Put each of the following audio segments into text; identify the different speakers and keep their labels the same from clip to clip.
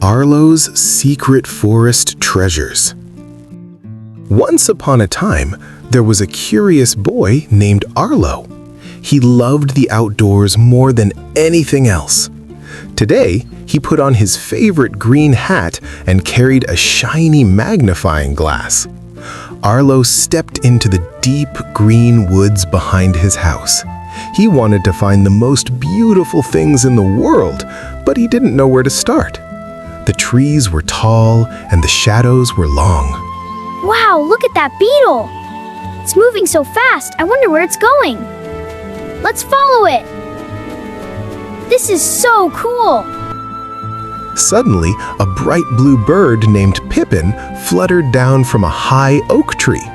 Speaker 1: Arlo's Secret Forest Treasures. Once upon a time, there was a curious boy named Arlo. He loved the outdoors more than anything else. Today, he put on his favorite green hat and carried a shiny magnifying glass. Arlo stepped into the deep green woods behind his house. He wanted to find the most beautiful things in the world, but he didn't know where to start. The trees were tall and the shadows were long.
Speaker 2: Wow, look at that beetle! It's moving so fast, I wonder where it's going. Let's follow it! This is so cool!
Speaker 1: Suddenly, a bright blue bird named Pippin fluttered down from a high oak tree.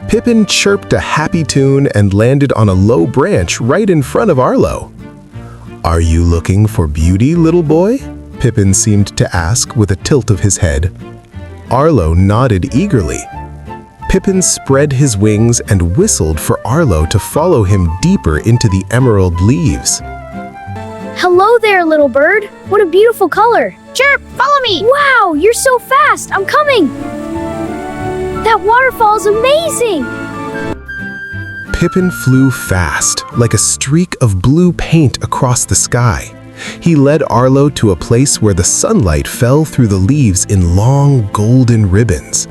Speaker 1: Pippin chirped a happy tune and landed on a low branch right in front of Arlo. "Are you looking for beauty, little boy?" Pippin seemed to ask with a tilt of his head. Arlo nodded eagerly. Pippin spread his wings and whistled for Arlo to follow him deeper into the emerald leaves.
Speaker 2: Hello there, little bird. What a beautiful color. Chirp, follow me. Wow, you're so fast. I'm coming. That waterfall is amazing.
Speaker 1: Pippin flew fast, like a streak of blue paint across the sky. He led Arlo to a place where the sunlight fell through the leaves in long golden ribbons.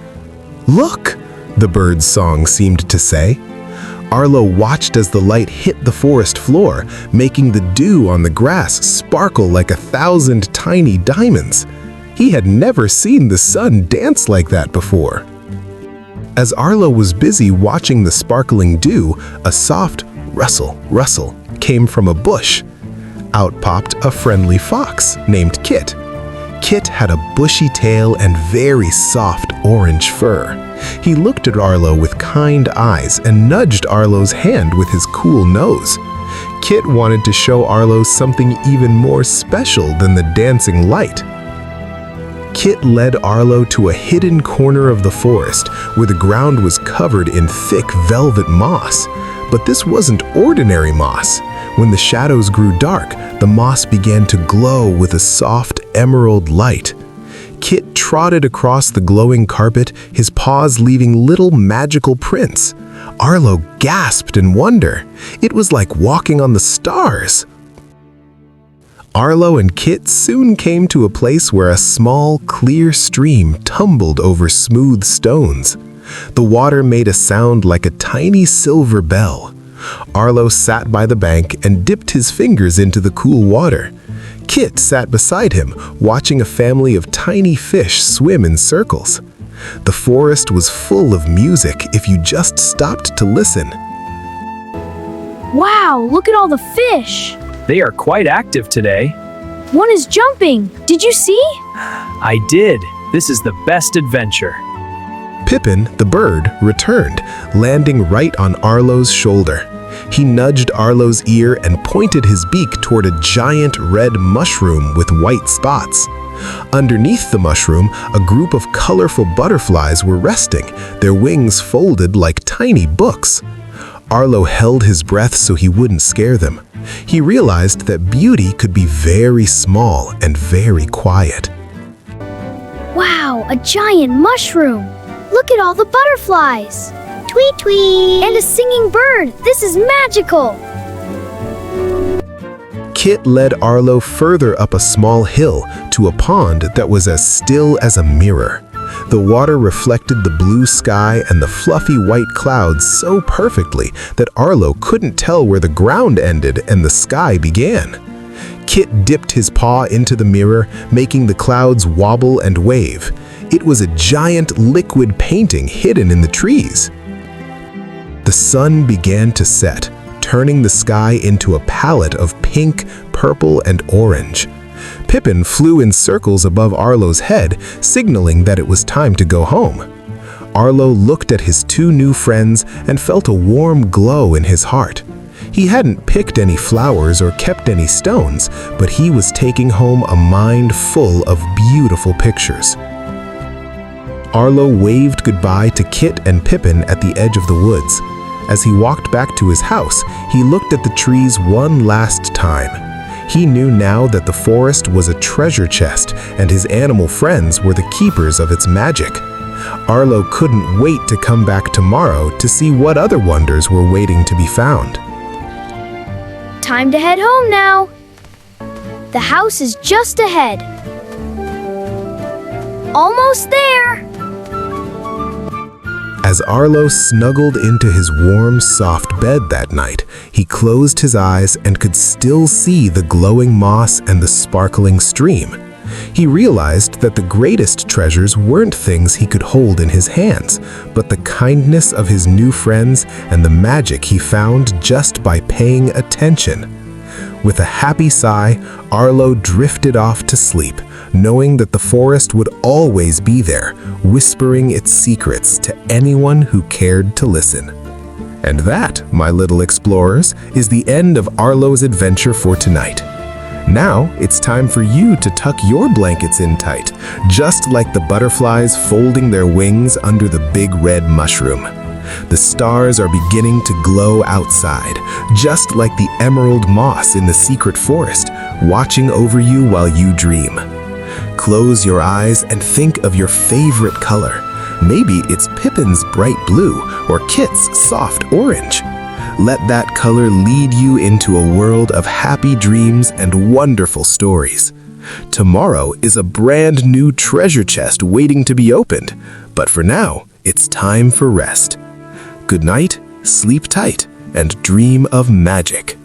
Speaker 1: "Look!" the bird's song seemed to say. Arlo watched as the light hit the forest floor, making the dew on the grass sparkle like 1,000 tiny diamonds. He had never seen the sun dance like that before. As Arlo was busy watching the sparkling dew, a soft rustle, rustle came from a bush. Out popped a friendly fox named Kit. Kit had a bushy tail and very soft orange fur. He looked at Arlo with kind eyes and nudged Arlo's hand with his cool nose. Kit wanted to show Arlo something even more special than the dancing light. Kit led Arlo to a hidden corner of the forest where the ground was covered in thick velvet moss. But this wasn't ordinary moss. When the shadows grew dark, the moss began to glow with a soft emerald light. Kit trotted across the glowing carpet, his paws leaving little magical prints. Arlo gasped in wonder. It was like walking on the stars. Arlo and Kit soon came to a place where a small, clear stream tumbled over smooth stones. The water made a sound like a tiny silver bell. Arlo sat by the bank and dipped his fingers into the cool water. Kit sat beside him, watching a family of tiny fish swim in circles. The forest was full of music if you just stopped to listen.
Speaker 2: Wow, look at all the fish.
Speaker 3: They are quite active today.
Speaker 2: One is jumping. Did you see?
Speaker 3: I did. This is the best adventure.
Speaker 1: Pippin, the bird, returned, landing right on Arlo's shoulder. He nudged Arlo's ear and pointed his beak toward a giant red mushroom with white spots. Underneath the mushroom, a group of colorful butterflies were resting, their wings folded like tiny books. Arlo held his breath so he wouldn't scare them. He realized that beauty could be very small and very quiet.
Speaker 2: Wow, a giant mushroom. Look at all the butterflies. Tweet, tweet. And a singing bird. This is magical.
Speaker 1: Kit led Arlo further up a small hill to a pond that was as still as a mirror. The water reflected the blue sky and the fluffy white clouds so perfectly that Arlo couldn't tell where the ground ended and the sky began. Kit dipped his paw into the mirror, making the clouds wobble and wave. It was a giant liquid painting hidden in the trees. The sun began to set, turning the sky into a palette of pink, purple, and orange. Pippin flew in circles above Arlo's head, signaling that it was time to go home. Arlo looked at his two new friends and felt a warm glow in his heart. He hadn't picked any flowers or kept any stones, but he was taking home a mind full of beautiful pictures. Arlo waved goodbye to Kit and Pippin at the edge of the woods. As he walked back to his house, he looked at the trees one last time. He knew now that the forest was a treasure chest and his animal friends were the keepers of its magic. Arlo couldn't wait to come back tomorrow to see what other wonders were waiting to be found.
Speaker 2: Time to head home now. The house is just ahead. Almost there.
Speaker 1: As Arlo snuggled into his warm, soft bed that night, he closed his eyes and could still see the glowing moss and the sparkling stream. He realized that the greatest treasures weren't things he could hold in his hands, but the kindness of his new friends and the magic he found just by paying attention. With a happy sigh, Arlo drifted off to sleep, knowing that the forest would always be there, whispering its secrets to anyone who cared to listen. And that, my little explorers, is the end of Arlo's adventure for tonight. Now, it's time for you to tuck your blankets in tight, just like the butterflies folding their wings under the big red mushroom. The stars are beginning to glow outside, just like the emerald moss in the secret forest, watching over you while you dream. Close your eyes and think of your favorite color. Maybe it's Pippin's bright blue or Kit's soft orange. Let that color lead you into a world of happy dreams and wonderful stories. Tomorrow is a brand new treasure chest waiting to be opened, but for now, it's time for rest. Good night, sleep tight, and dream of magic.